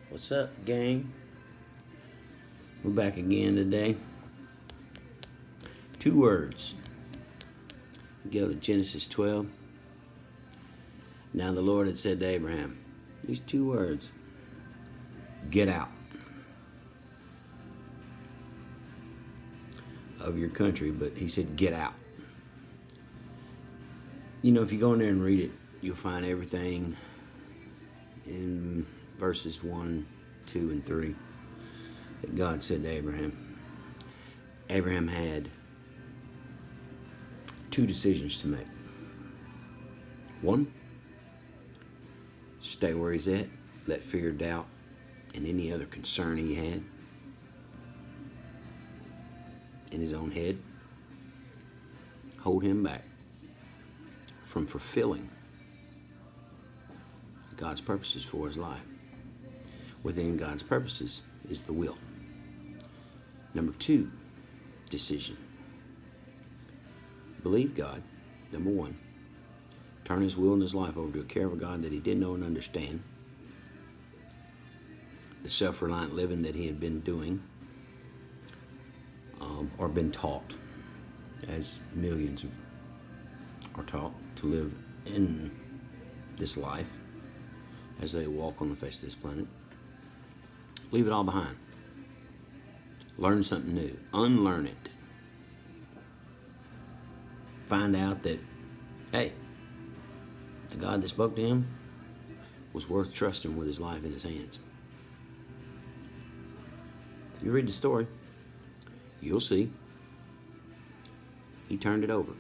What's up, gang? We're back again today. 2 words. Go to Genesis 12. Now the Lord had said to Abraham, these 2 words. Get out of your country, but he said get out. You know, if you go in there and read it, you'll find everything in verses 1, 2, and 3 that God said to Abraham. Abraham had 2 decisions to make. 1, stay where he's at, let fear, doubt, and any other concern he had in his own head hold him back from fulfilling God's purposes for his life. Within God's purposes is the will. Number 2 decision. Believe God. Number 1. Turn his will and his life over to a care of a God that he didn't know and understand. The self-reliant living that he had been doing or been taught, as millions are taught to live in this life as they walk on the face of this planet. Leave it all behind. Learn something new. Unlearn it. Find out that, hey, the God that spoke to him was worth trusting with his life in his hands. If you read the story, you'll see he turned it over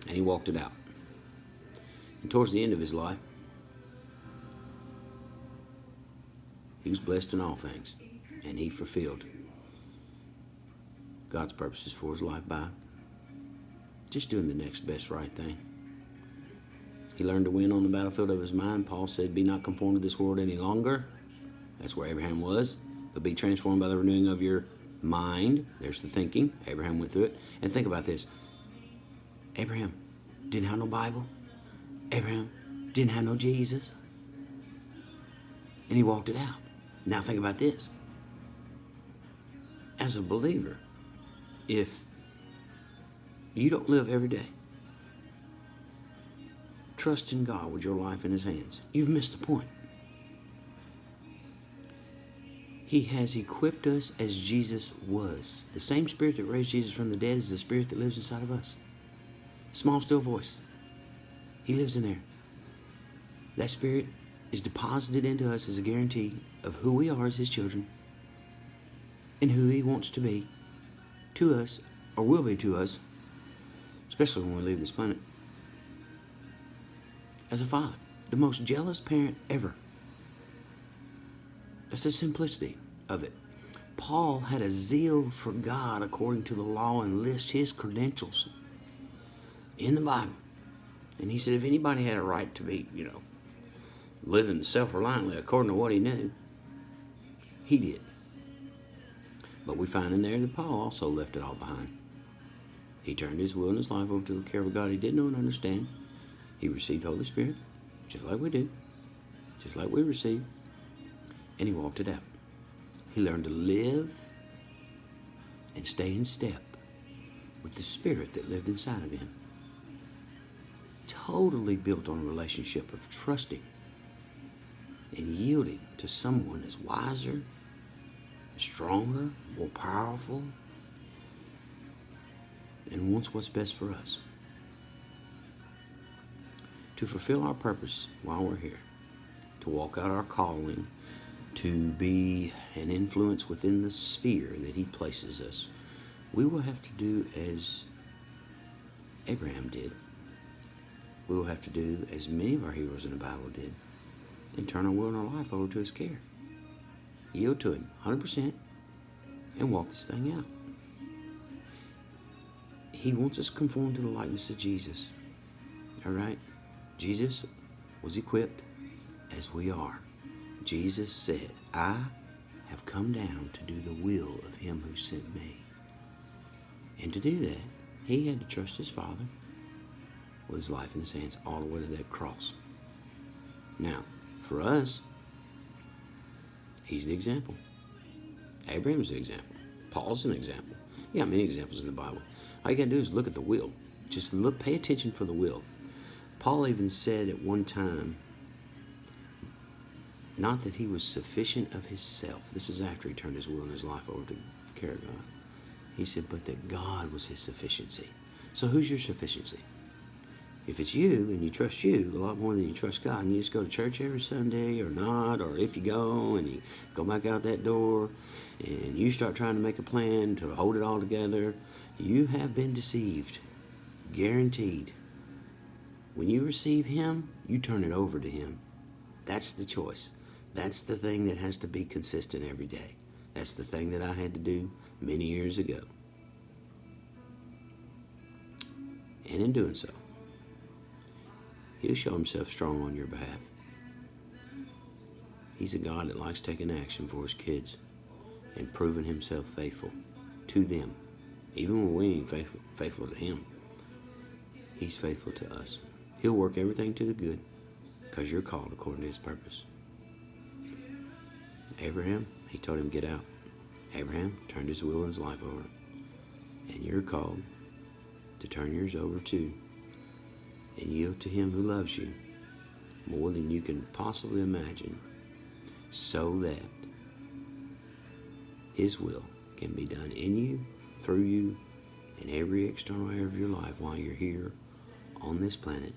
and he walked it out. And towards the end of his life, he was blessed in all things, and he fulfilled God's purposes for his life by just doing the next best right thing. He learned to win on the battlefield of his mind. Paul said, be not conformed to this world any longer. That's where Abraham was. But be transformed by the renewing of your mind. There's the thinking. Abraham went through it. And think about this. Abraham didn't have no Bible. Abraham didn't have no Jesus. And he walked it out. Now think about this. As a believer, if you don't live every day trusting God with your life in his hands, you've missed the point. He has equipped us as Jesus was. The same spirit that raised Jesus from the dead is the spirit that lives inside of us. Small, still voice. He lives in there. That spirit is deposited into us as a guarantee of who we are as his children and who he wants to be to us, or will be to us, especially when we leave this planet, as a father. The most jealous parent ever. That's the simplicity of it. Paul had a zeal for God according to the law and lists his credentials in the Bible. And he said if anybody had a right to be, living self-reliantly according to what he knew, he did. But we find in there that Paul also left it all behind. He turned his will and his life over to the care of a God he didn't know and understand. He received Holy Spirit, just like we do, just like we receive, and he walked it out. He learned to live and stay in step with the Spirit that lived inside of him. Totally built on a relationship of trusting and yielding to someone that's wiser, stronger, more powerful, and wants what's best for us. To fulfill our purpose while we're here, to walk out our calling, to be an influence within the sphere that he places us, we will have to do as Abraham did. We will have to do as many of our heroes in the Bible did, and turn our will and our life over to his care. Yield to him 100% and walk this thing out. He wants us conformed to the likeness of Jesus. All right? Jesus was equipped as we are. Jesus said, I have come down to do the will of him who sent me. And to do that, he had to trust his Father with his life in his hands all the way to that cross. Now, for us, He's the example. Abraham's the example. Paul's an example. You got many examples in the Bible. All you got to do is look at the will. Just look, pay attention for the will. Paul even said at one time, not that he was sufficient of himself. This is after he turned his will and his life over to care of God. He said, but that God was his sufficiency. So who's your sufficiency? If it's you and you trust you a lot more than you trust God, and you just go to church every Sunday or not, or if you go and you go back out that door and you start trying to make a plan to hold it all together, you have been deceived. Guaranteed. When you receive him, you turn it over to him. That's the choice. That's the thing that has to be consistent every day. That's the thing that I had to do many years ago. And in doing so, he'll show himself strong on your behalf. He's a God that likes taking action for his kids and proving himself faithful to them. Even when we ain't faithful to him, he's faithful to us. He'll work everything to the good because you're called according to his purpose. Abraham, he told him, get out. Abraham turned his will and his life over. And you're called to turn yours over too and yield to him who loves you more than you can possibly imagine, so that his will can be done in you, through you, in every external area of your life while you're here on this planet,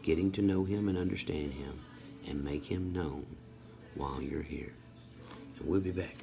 getting to know him and understand him and make him known while you're here. And we'll be back.